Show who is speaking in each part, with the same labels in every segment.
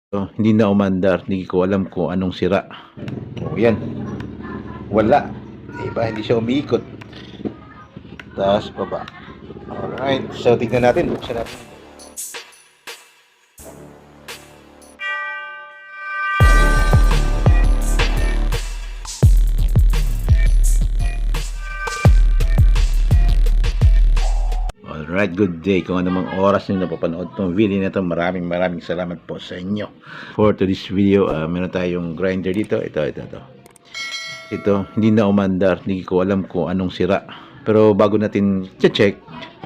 Speaker 1: Hindi na umandar, hindi ko alam kung anong sira. Yan, wala. Diba, hindi siya umiikot. Taas, baba. Alright, so tignan natin. Buksan natin. Alright, good day. Kung anumang oras nyo napapanood tong video na to, maraming salamat po sa inyo. For today's video, meron tayong grinder dito. Ito, hindi na umandar. Hindi ko alam kung anong sira. Pero bago natin check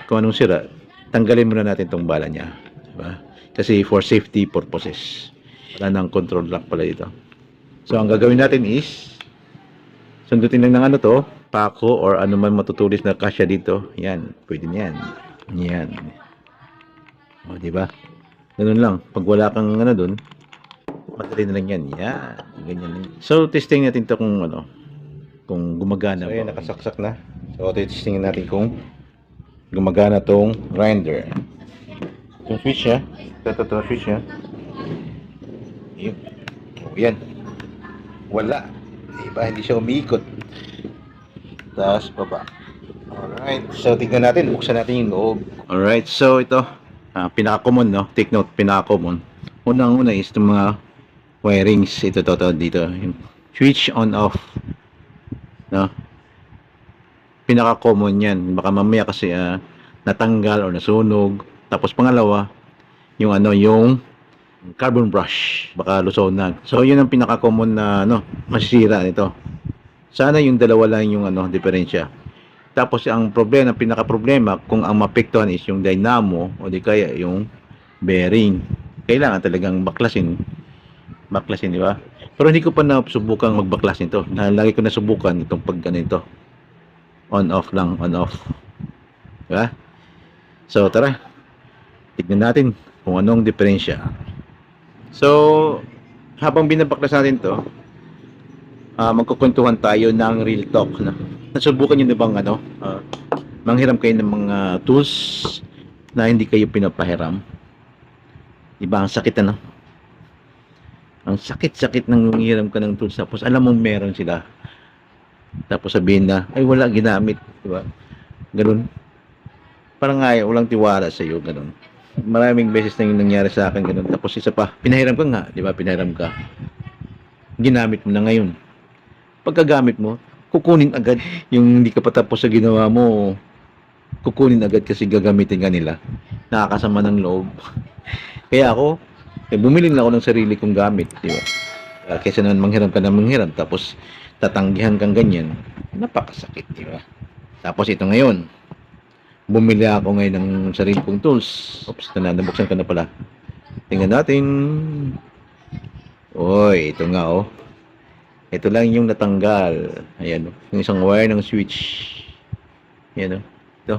Speaker 1: kung anong sira, tanggalin muna natin tong bala niya. Diba? Kasi for safety purposes. Wala nang control lock pala dito. So, ang gagawin natin is, sundutin lang ng ano to, pako or ano man matutulis na kasya dito. Yan, pwede niyan. Yan. O, di ba? Ganun lang. Pag wala kang ano dun, madali na lang yan. Yan. Ganyan lang. So, testing natin to kung ano, kung gumagana. So, ayan, nakasaksak na. So, testing natin kung gumagana tong grinder. Itong switch niya. Ito switch niya. Yun. O, yan. Wala. Diba? Hindi siya umiikot. Taas, baba. Alright, so tignan natin, buksan natin yung loob. Alright, so ito, pinaka-common, no? Take note, pinaka-common. Unang-una is itong mga wirings, ito dito. Yung switch on off. No? Pinaka-common yan. Baka mamaya kasi natanggal or nasunog. Tapos pangalawa, yung ano, yung carbon brush. Baka lusaw na. So yun ang pinaka-common na masisira nito. Sana yung dalawa lang yung diferensya. Tapos ang problema, pinaka-problema, kung ang mapektuhan is yung dynamo o di kaya yung bearing. Kailangan talagang baklasin. Baklasin, di ba? Pero hindi ko pa nasubukan magbaklasin to. Lagi ko nasubukan itong pag ito. On off lang, on off. Di ba? So tara. Tignan natin kung anong diferensya. So habang binabaklas natin to, magkukwentuhan tayo ng real talk na. Nasubukan niyo na bang manghiram kayo ng mga tools na hindi kayo pinapahiram? Diba ang sakit ang sakit ng manghiram ka ng tools tapos alam mong meron sila tapos sabihin na ay wala ginamit, diba? Ganun, parang ayaw, walang tiwala sa iyo, ganun. Maraming beses na yung nangyari sa akin ganun. Tapos isa pa, pinahiram ka nga, diba? Pinahiram ka, ginamit mo na ngayon. Pagkagamit mo, kukunin agad. Yung hindi ka pa tapos sa ginawa mo, kukunin agad kasi gagamitin ka nila. Nakakasama ng loob. Kaya ako, bumili na ako ng sarili kong gamit, di ba? Kaysa naman manghiram ka na manghiram, tapos tatanggihan kang ganyan, napakasakit, di ba? Tapos ito ngayon, bumili ako ngayon ng sarili kong tools. Oops, nabuksan ka na pala. Tingnan natin. Oy, ito nga oh. Ito lang yung natanggal. Ayan, yung isang wire ng switch. Ayan, ito.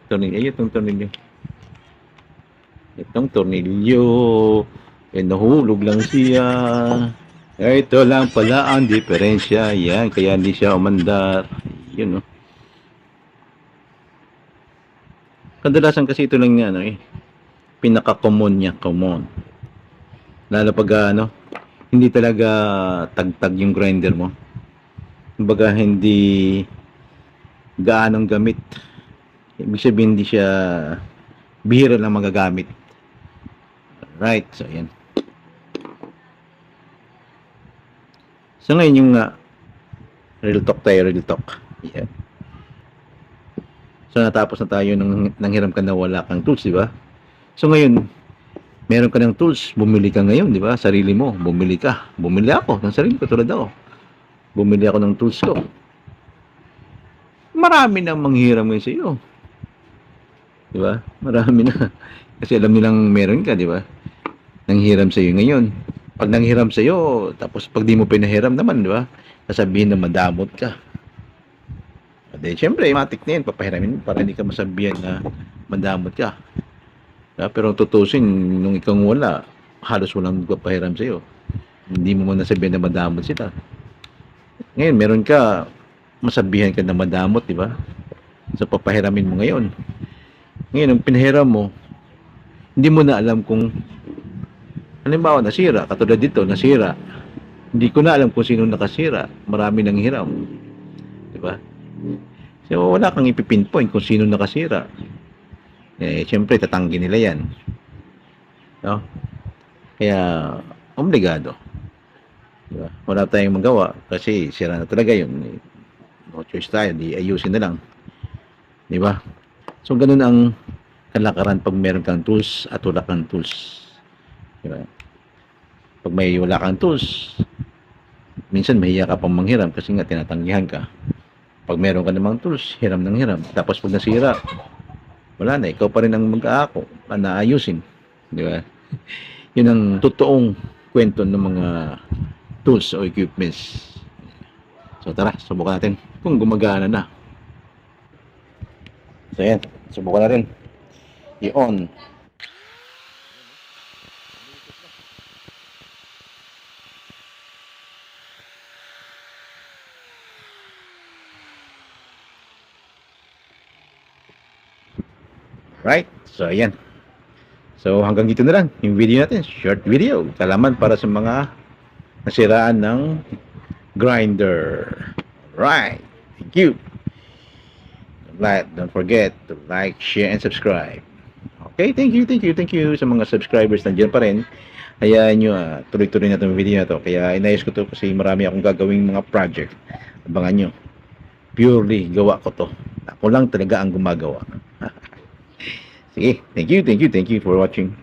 Speaker 1: Tornilyo, itong tornilyo. Itong tornilyo. Ayan, nahulog lang siya. Ito lang pala ang diferensya. Ayan, kaya hindi siya umandar. Yun, kadalasan kasi ito lang yan, pinaka-common niya, common. Lalo pag hindi talaga tagtag yung grinder mo. Kumbaga hindi gaanong gamit. Ibig sabihin hindi siya bihira lang magagamit. Right, so yan. So ngayon yung real talk tayo, real talk. Yan. So natapos na tayo nang hiram ka na wala kang tools, di ba? So ngayon, meron ka ng tools, bumili ka ngayon, di ba? Sarili mo, bumili ka. Bumili ako ng sarili ko, tulad ako. Bumili ako ng tools ko. Marami na manghiram ngayon sa iyo. Di ba? Marami na. Kasi alam nilang meron ka, di ba? Nanghiram sa iyo ngayon. Pag nanghiram sa iyo, tapos pag di mo pinahiram naman, di ba? Sasabihin na madamot ka. At syempre, matik na yan, papahiramin para hindi ka masabihan na madamot ka. Pero tutusin, nung ikaw wala, halos walang papahiram sa'yo. Hindi mo nasabihan na madamot sila. Ngayon, meron ka, masabihan ka na madamot, di ba? So, papahiramin mo ngayon. Ngayon, ang pinahiram mo, hindi mo na alam kung, halimbawa, nasira. Katulad dito, nasira. Hindi ko na alam kung sino nakasira. Marami nang hiram. Di ba? So, wala kang ipipinpoint kung sino nakasira. Siyempre, tatanggi nila yan. No? Kaya, obligado. Diba? Wala tayong magawa kasi sira na talaga yun. No choice tayo, di ayusin na lang. Di ba? So, ganun ang kalakaran pag meron kang tools at wala kang tools. Di ba? Pag wala kang tools, minsan mahiya ka pang manghiram kasi nga tinatanggihan ka. Pag meron ka namang tools, hiram ng hiram. Tapos pag nasira, wala na, ikaw pa rin ang mag-aako na ayusin. Di ba? Yun ang totoong kwento ng mga tools o equipments. So tara, subukan natin kung gumagana na. So yan, subukan natin i-on. Right? So ayan. So hanggang dito na lang yung video natin, short video. Salamat para sa mga nasiraan ng grinder. Right. Thank you. Don't forget to like, share, and subscribe. Okay, thank you sa mga subscribers nandiyan pa rin. Hayaan nyo, tuloy-tuloy na itong video na to. Kaya inayos ko to kasi marami akong gagawing mga project. Abangan nyo. Purely gawa ko to. Ako lang talaga ang gumagawa. Sige, thank you for watching.